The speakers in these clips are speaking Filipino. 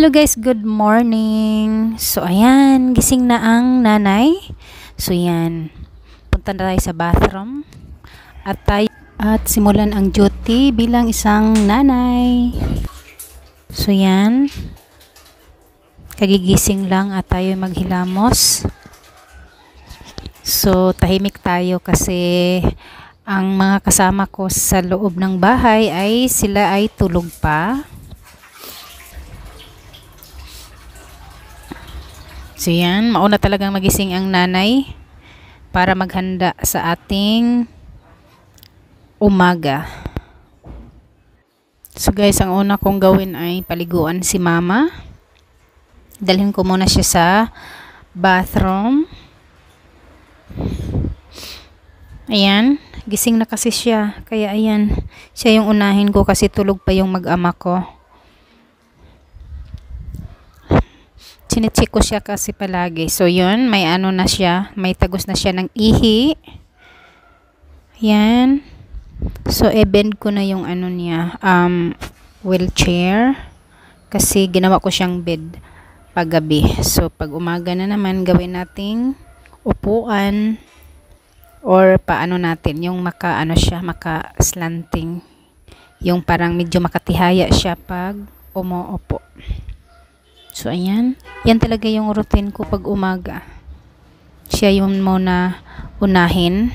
Hello guys, good morning. So ayan, gising na ang nanay. So yan, punta na tayo sa bathroom at simulan ang duty bilang isang nanay. So yan, kagigising lang at tayo maghilamos. So tahimik tayo kasi ang mga kasama ko sa loob ng bahay ay sila ay tulog pa. So yan, mauna talagang magising ang nanay para maghanda sa ating umaga. So guys, ang una kong gawin ay paliguan si mama. Dalhin ko muna siya sa bathroom. Ayan, gising na kasi siya. Kaya ayan, siya yung unahin ko kasi tulog pa yung mag-ama ko. Chinecheck ko siya kasi palagi. So yun, may ano na siya, may tagos na siya ng ihi. Yan. So e-bend ko na yung ano niya, wheelchair. Kasi ginawa ko siyang bed paggabi. So pag umaga na naman, gawin nating upuan or paano natin, yung maka slanting. Yung parang medyo makatihaya siya pag umuupo. So, ayan. Yan talaga yung routine ko pag umaga. Siya yung muna unahin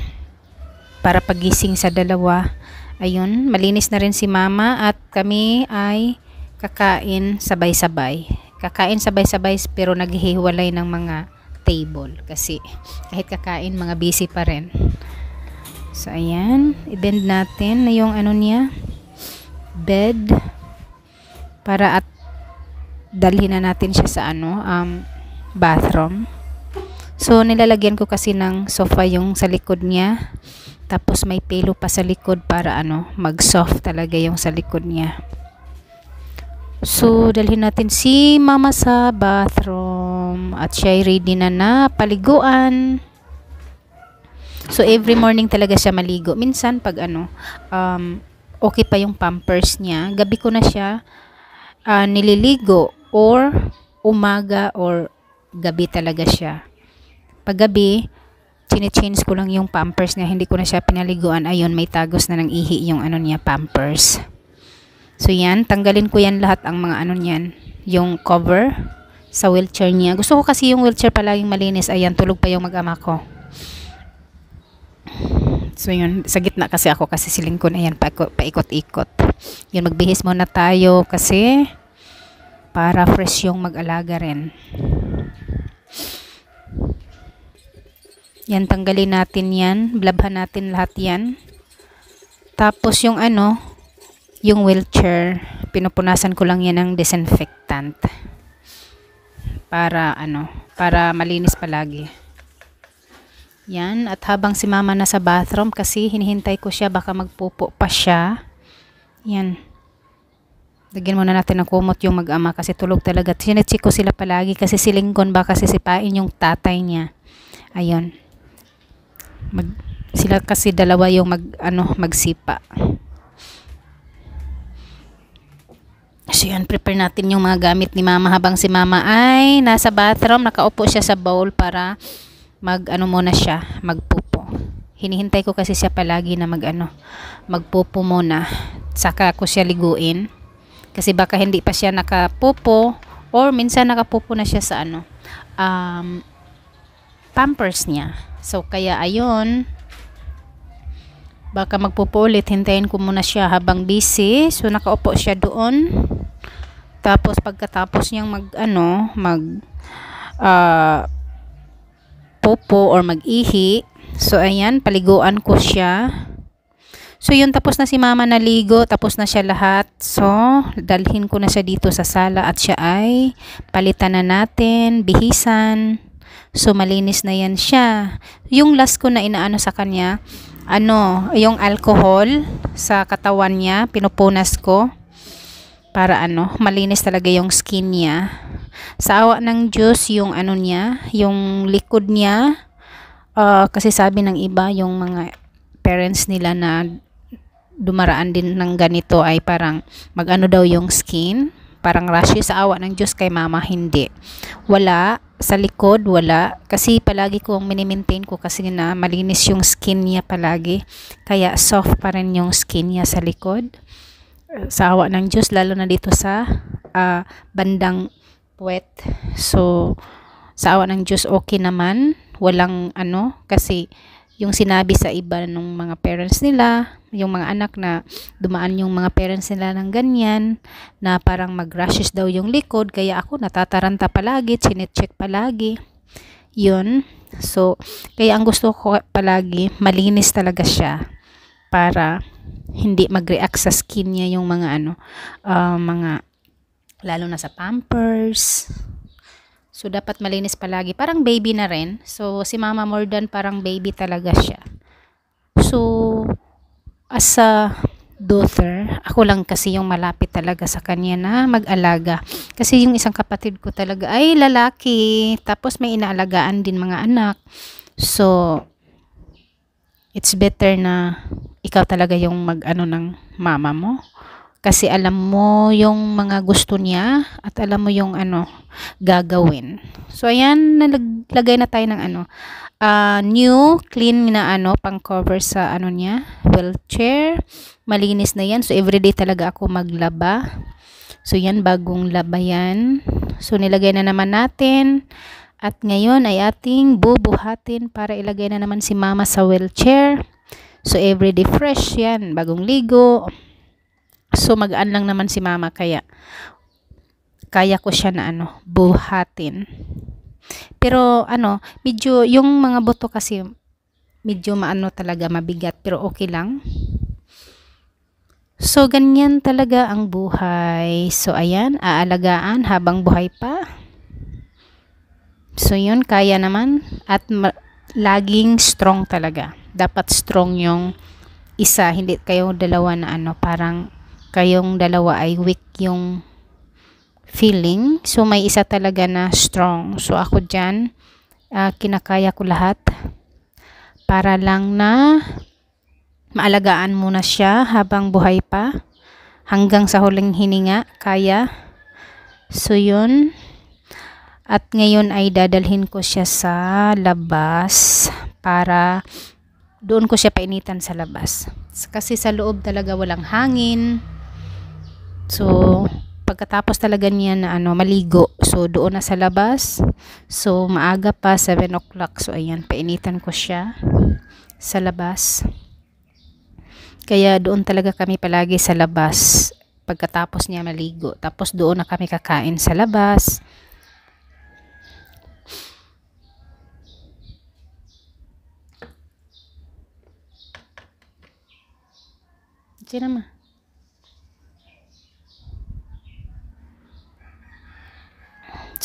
para pagising sa dalawa. Ayun, malinis na rin si mama at kami ay kakain sabay-sabay. Kakain sabay-sabay pero naghihiwalay ng mga table. Kasi kahit kakain, mga busy pa rin. So, ayan. I-bend natin na yung ano niya, bed. Para at dalhin na natin siya sa bathroom. So nilalagyan ko kasi ng sofa yung sa likod niya. Tapos may pelo pa sa likod para mag-soft talaga yung sa likod niya. So dalhin natin si mama sa bathroom at siya ay ready na paliguan. So every morning talaga siya maligo. Minsan pag okay pa yung pampers niya, gabi ko na siya nililigo or umaga or gabi talaga siya. Pag gabi, chine-change ko lang yung pampers niya, hindi ko na siya pinaliguan. Ayun, may tagos na ng ihi yung niya, pampers. So yan, tanggalin ko yan lahat ang mga niyan, yung cover sa wheelchair niya. Gusto ko kasi yung wheelchair palaging malinis. Ayan, tulog pa yung mag-ama ko. So yun, sa gitna kasi ako kasi siling ko na yan, paikot-ikot. Yun, magbihis muna tayo kasi para fresh yung mag-alaga rin. Yan, tanggalin natin yan. Blabhan natin lahat yan. Tapos yung yung wheelchair, pinupunasan ko lang yan ng disinfectant. Para para malinis palagi. Yan, at habang si mama nasa bathroom kasi hinihintay ko siya, baka magpupo pa siya. Yan. Lagyan muna natin ng kumot yung mag-ama kasi tulog talaga. Sinecheck ko sila palagi kasi si Lincoln baka sisipain yung tatay niya. Ayun. Sila kasi dalawa yung magsipa. So yan, prepare natin yung mga gamit ni mama habang si mama ay nasa bathroom. Nakaupo siya sa bowl para muna siya, magpupo. Hinihintay ko kasi siya palagi na magpupo muna. Saka ko siya liguin. Kasi baka hindi pa siya nakapupo or minsan nakapupo na siya sa pampers niya. So kaya ayun, baka magpupo ulit, hintayin ko muna siya habang busy. So nakaupo siya doon. Tapos pagkatapos niyang pupo or mag-ihi, so ayan, paliguan ko siya. So yun, tapos na si mama naligo, tapos na siya lahat. So dalhin ko na siya dito sa sala at siya ay palitan na natin, bihisan. So malinis na yan siya. Yung last ko na inaano sa kanya, yung alcohol sa katawan niya, pinupunas ko para malinis talaga yung skin niya. Sa awa ng Diyos, yung niya, yung likod niya, kasi sabi ng iba, yung mga parents nila na dumaraan din ng ganito ay parang daw yung skin parang rashes. Sa awa ng Diyos kay mama, hindi. Wala. Sa likod, wala. Kasi palagi kong minimaintain ko kasi na malinis yung skin niya palagi. Kaya soft pa rin yung skin niya sa likod. Sa awa ng Diyos, lalo na dito sa bandang puwet. So, sa awa ng Diyos, okay naman. Walang kasi yung sinabi sa iba ng mga parents nila, yung mga anak na dumaan yung mga parents nila ng ganyan, na parang mag-rashes daw yung likod, kaya ako natataranta palagi, chinecheck palagi. Yun. So, kaya ang gusto ko palagi, malinis talaga siya para hindi mag-react sa skin niya yung mga mga lalo na sa Pampers. So, dapat malinis palagi. Parang baby na rin. So, si Mama more than parang baby talaga siya. So, as a daughter, ako lang kasi yung malapit talaga sa kanya na mag-alaga. Kasi yung isang kapatid ko talaga ay lalaki. Tapos may inaalagaan din mga anak. So, it's better na ikaw talaga yung mag-ano ng mama mo. Kasi alam mo yung mga gusto niya at alam mo yung gagawin. So, ayan, nalagay na tayo ng new, clean na pang cover sa niya, wheelchair. Malinis na yan. So, everyday talaga ako maglaba. So, yan, bagong laba yan. So, nilagay na naman natin. At ngayon ay ating bubuhatin para ilagay na naman si mama sa wheelchair. So, everyday fresh yan. Bagong ligo. So, magaan lang naman si mama kaya kaya ko siya na buhatin. Pero medyo yung mga buto kasi medyo talaga mabigat pero okay lang. So, ganyan talaga ang buhay. So, ayan, aalagaan habang buhay pa. So, yun, kaya naman at laging strong talaga. Dapat strong yung isa, hindi kayong dalawa na parang kayong dalawa ay weak yung feeling. So, may isa talaga na strong. So, ako dyan, kinakaya ko lahat para lang na maalagaan muna siya habang buhay pa. Hanggang sa huling hininga, kaya. So, yun. At ngayon ay dadalhin ko siya sa labas para doon ko siya painitan sa labas. Kasi sa loob talaga walang hangin. So, pagkatapos talaga niya na maligo, so doon na sa labas. So, maaga pa, 7 o'clock. So, ayan, painitan ko siya sa labas. Kaya doon talaga kami palagi sa labas pagkatapos niya maligo. Tapos doon na kami kakain sa labas. Diyan naman.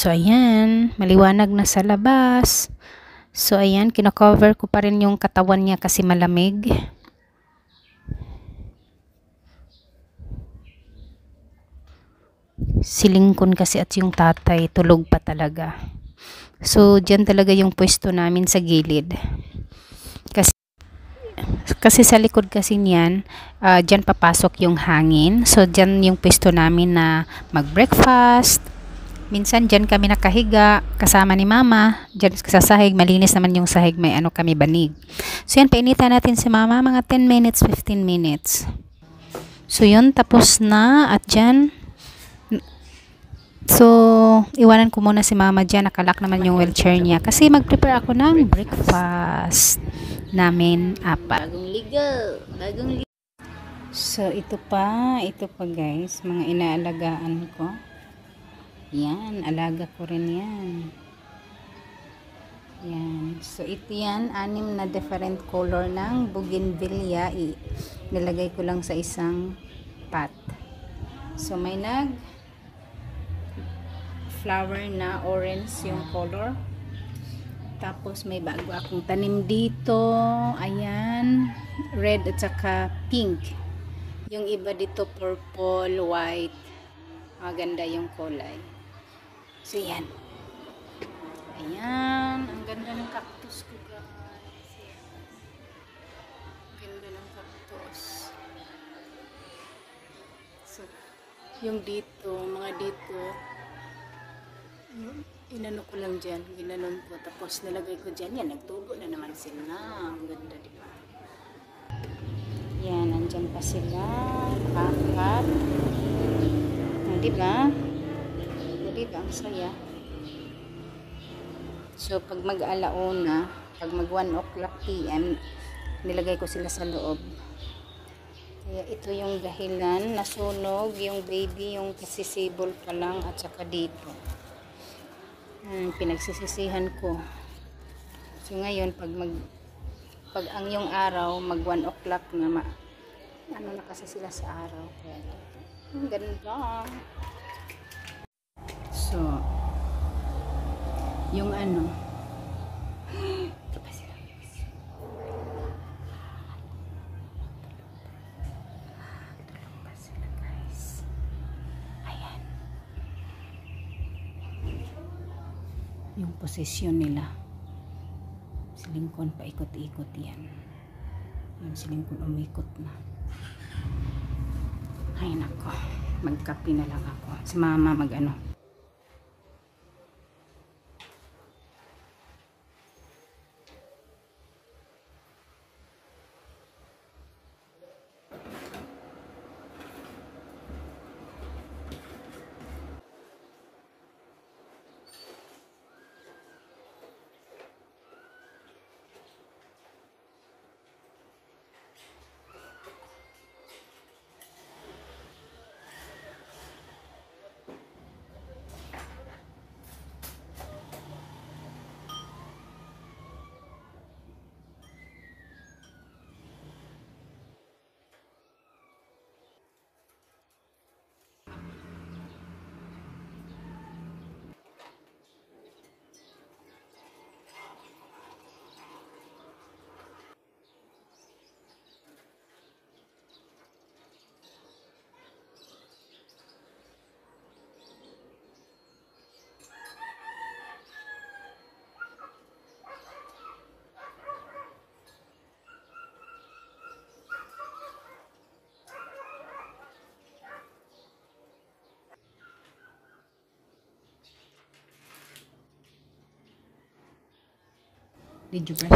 So, ayan, maliwanag na sa labas. So, ayan, kino-cover ko pa rin yung katawan niya kasi malamig. Silingkon kasi at yung tatay, tulog pa talaga. So, dyan talaga yung pwesto namin sa gilid. Kasi sa likod kasi niyan, dyan papasok yung hangin. So, dyan yung pwesto namin na mag-breakfast. Minsan dyan kami nakahiga kasama ni mama. Dyan sa sahig, malinis naman yung sahig, may kami banig. So yan, painitan natin si mama mga 10 minutes, 15 minutes. So yun, tapos na. At dyan, so iwanan ko muna si mama dyan. Nakalak naman yung wheelchair niya. Kasi mag-prepare ako ng breakfast namin, apat. Bagong ligo. So ito pa guys, mga inaalagaan ko. Yan, alaga ko rin yan. Yan. So, ito yan, 6 na different color ng bougainvillea. Nilagay ko lang sa isang pot. So, may flower na orange yung color. Tapos, may bago akong tanim dito. Ayan. Red at saka pink. Yung iba dito, purple, white. Maganda yung kulay. So, yan. Ayan. Ang ganda ng cactus ko, guys. Ayan. Ganda ng cactus. So, Yung dito, mga dito, inano ko lang dyan, ginanon ko, tapos nilagay ko dyan, yan, nagtubo na naman sila. Ang ganda, diba? Yan, nandyan pa sila, nakakat. Diba? Diba, ang saya. So, pag mag-alauna, pag mag 1 o'clock PM, nilagay ko sila sa loob. Kaya ito yung dahilan, nasunog yung baby, yung kasisibol pa lang, at saka dito. Pinagsisisihan ko. So, ngayon, pag ang yung araw, mag 1 o'clock na, ano na kasi sila sa araw. Kaya, ang ganda. So, yung ano, ito pa sila. Tulog pa sila, guys. Ayan. Yung posisyon nila. Si Lincoln paikot-ikot yan. Yung si Lincoln umikot na. Ay nako, magkape na lang ako. Si mama mag-ano.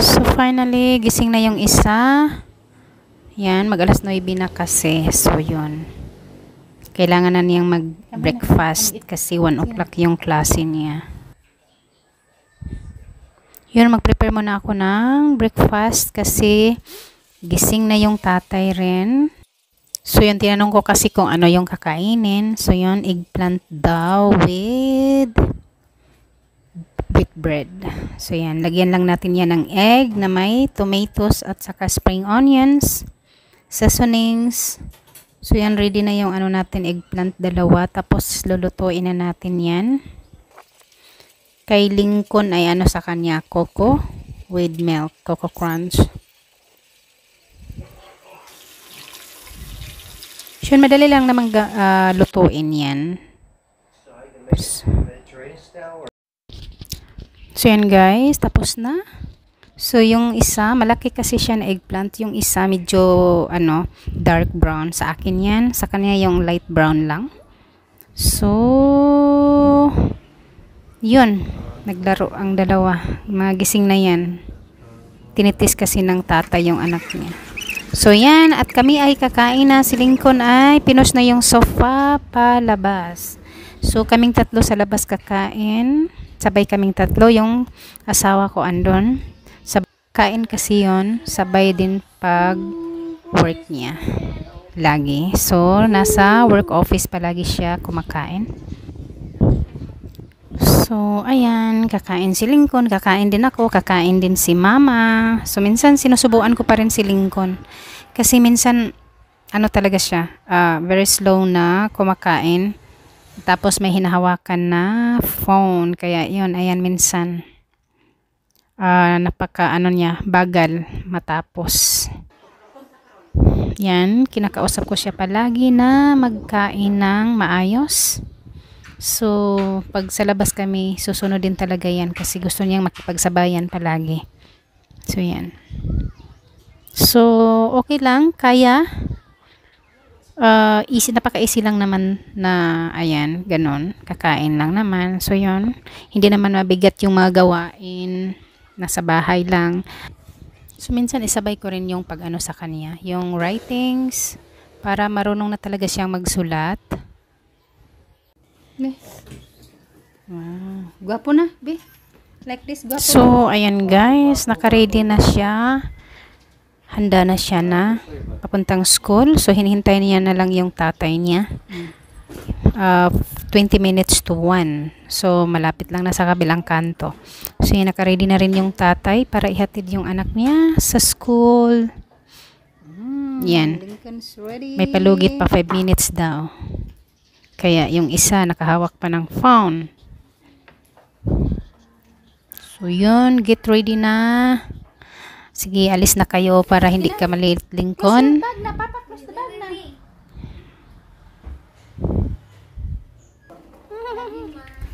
So finally, gising na yung isa. Yan, mag alas 9 na kasi. So yun. Kailangan na niyang mag-breakfast kasi 1 o'clock yung klase niya. Yun, mag-prepare muna ako ng breakfast kasi gising na yung tatay rin. So yun, tinanong ko kasi kung ano yung kakainin. So yun, eggplant daw with wheat bread. So yan, lagyan lang natin yan ng egg na may tomatoes at saka spring onions, seasonings. So yan, ready na yung ano natin, eggplant dalawa. Tapos lulutuin na natin yan. Kay Lincoln ay ano sa kanya, coco with milk, coco crunch. So madali lang namang lutuin yan. So yan guys, tapos na. So yung isa, malaki kasi siya na eggplant. Yung isa medyo ano, dark brown. Sa akin yan, sa kanya yung light brown lang. So yun, naglaro ang dalawa. Magising na yan. Tinitis kasi ng tata yung anak niya. So yan, at kami ay kakain na. Si Lincoln ay pinos na yung sofa palabas. So kaming tatlo sa labas kakain. Sabay kaming tatlo, yung asawa ko andon. Kain kasi yon, sabay din pag work niya. Lagi. So, nasa work office palagi siya kumakain. So, ayan, kakain si Lincoln, kakain din ako, kakain din si mama. So, minsan sinusubuan ko pa rin si Lincoln. Kasi minsan, ano talaga siya, very slow na kumakain. Tapos may hinahawakan na phone. Kaya yun, ayan minsan. Napaka ano niya, bagal matapos. Yan, kinakausap ko siya palagi na magkain ng maayos. So, pag sa labas kami, susunod din talaga yan. Kasi gusto niyang makipagsabayan palagi. So, yan. So, okay lang, kaya. Easy, napaka-easy lang naman na, ayan, ganon, kakain lang naman. So, yun, hindi naman mabigat yung mga gawain, nasa bahay lang. So, minsan isabay ko rin yung pag-ano sa kanya, yung writings, para marunong na talaga siyang magsulat. Wow, gwapo na, be. Like this, gwapo. So, ayan guys, naka-ready na siya. Handa na siya na papuntang school. So, hinihintay niya na lang yung tatay niya. 20 minutes to 1. So, malapit lang na sa kabilang kanto. So, yun, naka-ready na rin yung tatay para ihatid yung anak niya sa school. Yan. May palugit pa 5 minutes daw. Kaya, yung isa, nakahawak pa ng phone. So, yun. Get ready na. Sige, alis na kayo para hindi ka maliit lingkon.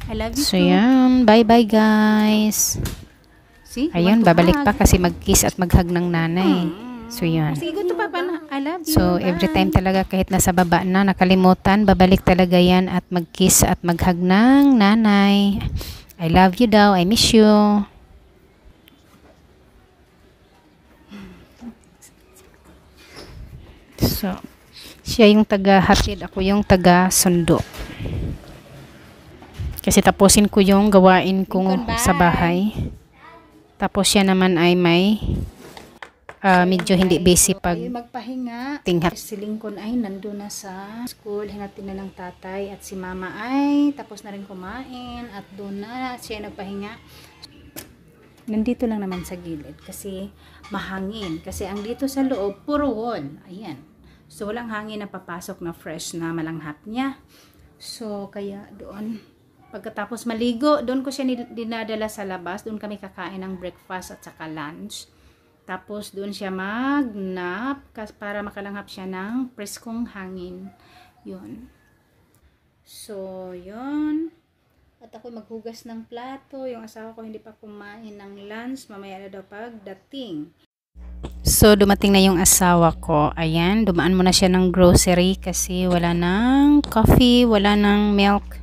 I love you. So, yan. Bye-bye, guys. See? Ayun, babalik pa kasi mag-kiss at mag-hug ng nanay. So, yan. Sige, to papa na. I love you. So, every time talaga kahit nasa baba na, nakalimutan, babalik talaga yan at mag-kiss at mag-hug ng nanay. I love you daw. I miss you. So, siya yung taga-hatid, ako yung taga-sundo. Kasi tapusin ko yung gawain ko sa bahay. Tapos siya naman ay may medyo hindi busy pag magpahinga. tinghat. Si Lincoln ay nandun na sa school. Hingatin na ng tatay. At si mama ay tapos na rin kumain. At doon na siya nagpahinga. Nandito lang naman sa gilid. Kasi mahangin. Kasi ang dito sa loob, puro wall. Ayan. So, walang hangin na papasok na fresh na malanghap niya. So, kaya doon, pagkatapos maligo, doon ko siya dinadala sa labas. Doon kami kakain ng breakfast at saka lunch. Tapos, doon siya mag-nap para makalanghap siya ng preskong hangin. Yun. So, yun. At ako maghugas ng plato. Yung asawa ko hindi pa kumain ng lunch. Mamaya na daw pagdating. So, dumating na yung asawa ko. Ayan, dumaan muna siya ng grocery kasi wala ng coffee, wala ng milk.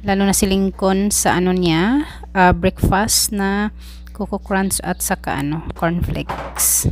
Lalo na si Lincoln sa ano niya, breakfast na Coco Crunch at saka cornflakes.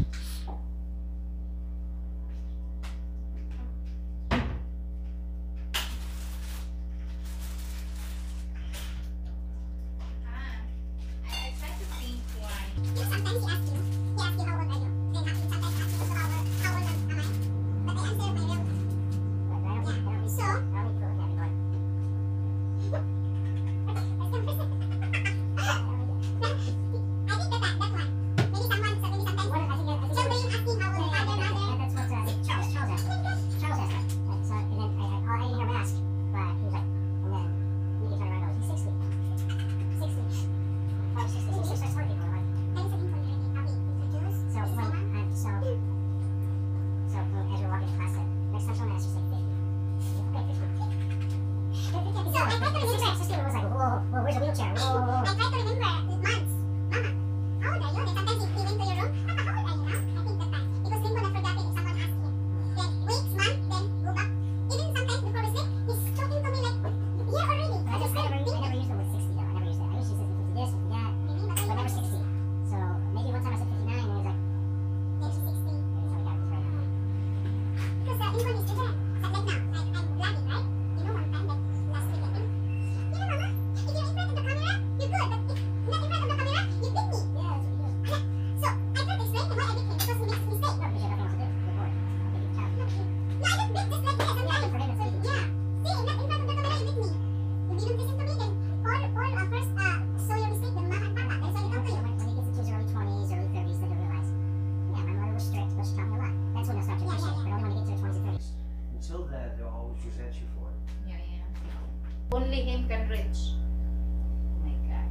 Only him can reach. Oh my God.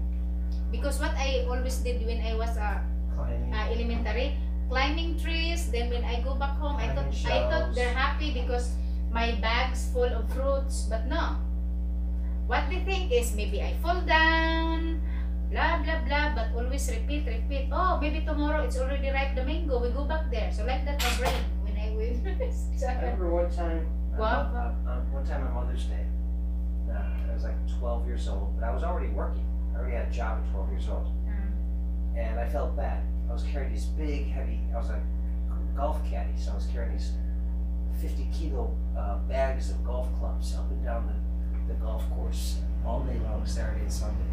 Because what I always did when I was elementary, climbing trees. Then when I go back home, I thought they're happy because my bag's full of fruits. But no. What they think is maybe I fall down, blah blah blah. But always repeat. Oh, maybe tomorrow it's already ripe the mango. We go back there. So like that, my brain when I win. I remember one time Wow. One time on Mother's Day, I was like 12 years old, but I was already working. I already had a job at 12 years old. And I felt bad. I was carrying these big, heavy, I was a golf caddy, so I was carrying these 50-kilo bags of golf clubs up and down the golf course all day long, Saturday and Sunday.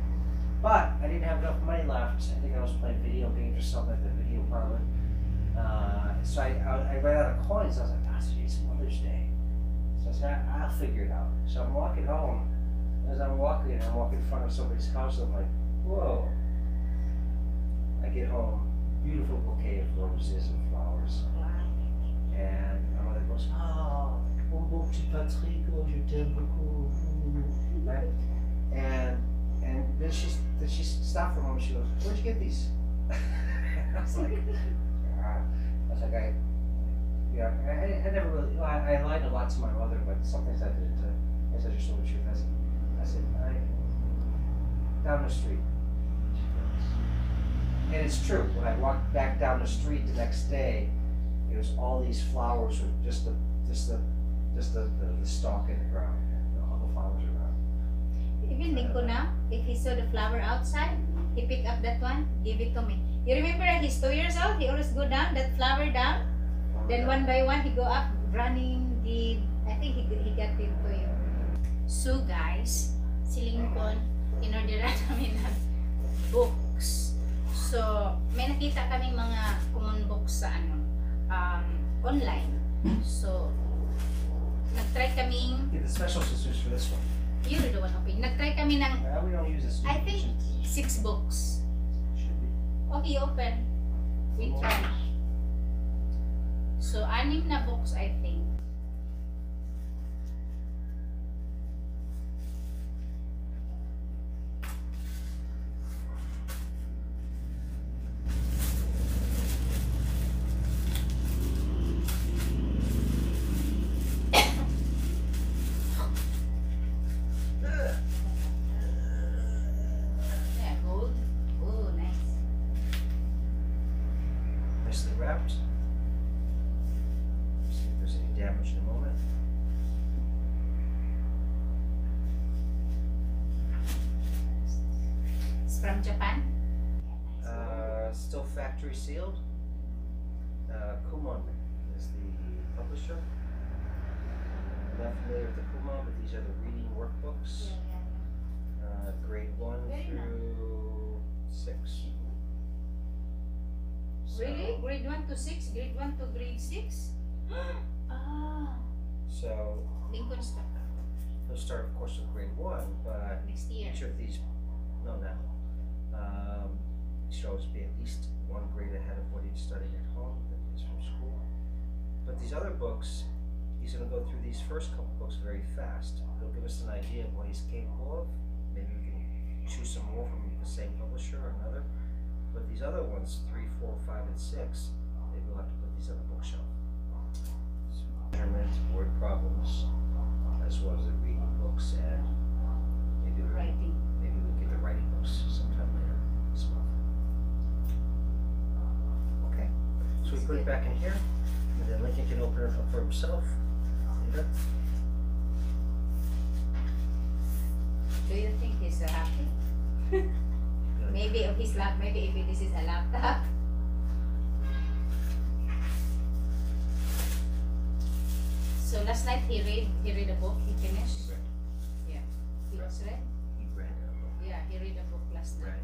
But I didn't have enough money left. I think I was playing video games or something at the video parlor. So I ran out of coins. I was like, it's Mother's Day. So I said, I'll figure it out. So I'm walking home. As I'm walking in front of somebody's house. I'm like, whoa. I get home, beautiful bouquet of roses and flowers. And my mother goes, oh, mon beau petit Patrick, oh, je t'aime beaucoup. Right? And then she stopped for a moment. She goes, where'd you get these? I was like, I never really, I lied a lot to my mother, but some things I didn't. I said, you're so the truth. I said, down the street. And it's true. When I walked back down the street the next day, it was all these flowers with just the stalk in the ground, and all the flowers around. Even Nico now, if he saw the flower outside, he pick up that one, give it to me. You remember he's 2 years old, he always go down, that flower down, then one by one he go up, running, I think he got it to you. So guys, si Lincoln, in-orderan namin ng books. So, may nakita kaming mga common books sa online. So, nag-try kaming... Yeah, the special scissors for this one. You're the one opening. Nag-try kami ng... We don't use this. I think 6 books. Should be. Okay, open. We try. So, 6 na books, I think. Wrapped. See if there's any damage in a moment. It's from Japan? Still factory sealed. Kumon is the publisher. I'm not familiar with the Kumon, but these are the reading workbooks. Grade 1 Very through 6. So, Really? Grade 1 to 6? Grade 1 to grade 6? Ah. So, Lincoln start they'll start, of course, with grade 1, but next year. each of these, no, now, shows be at least 1 grade ahead of what he's studying at home than he is from school. But these other books, he's going to go through these first couple books very fast. It'll give us an idea of what he's capable of. Maybe we can choose some more from the same publisher or another. But these other ones, 3, 4, 5, and 6, maybe we'll have to put these on the bookshelf. So, measurement, word problems, as well as the reading books, and maybe Writing. we'll get the writing books sometime later this month. Okay, so we put it back in here, and then Lincoln can open it up for himself later. Do you think he's happy? Maybe of his lap. Maybe if this is a laptop. So last night he read a book. He finished. Yeah. He was read. He read a book. Yeah, he read a book last night. Read.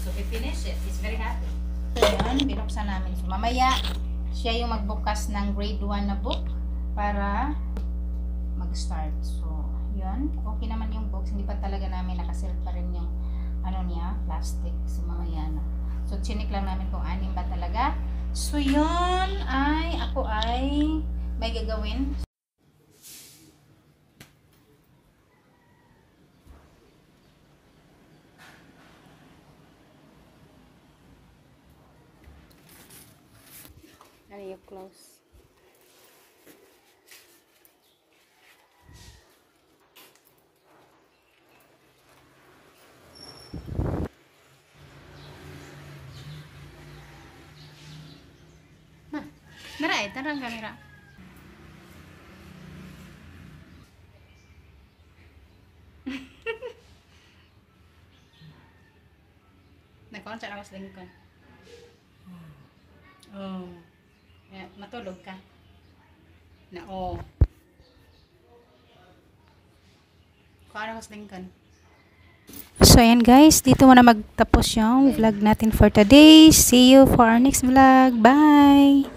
So he finished it. He's very happy. So yun, binuksan namin. So mamaya, siya yung magbukas ng grade 1 na book para mag-start. So, yun. Okay naman yung box. Hindi pa talaga namin nakasil pa rin yung plastic. So, mamaya na. So, chinik lang namin kung 6 ba talaga. So, yun ako ay may gagawin. Are you close? Naray, tarang kamera. Kuan sa ako sa lingkon. Oh. Matulog ka. Na oh. Kuan ako sa lingkon. So, ayan guys, dito muna magtapos yung vlog natin for today. See you for our next vlog. Bye!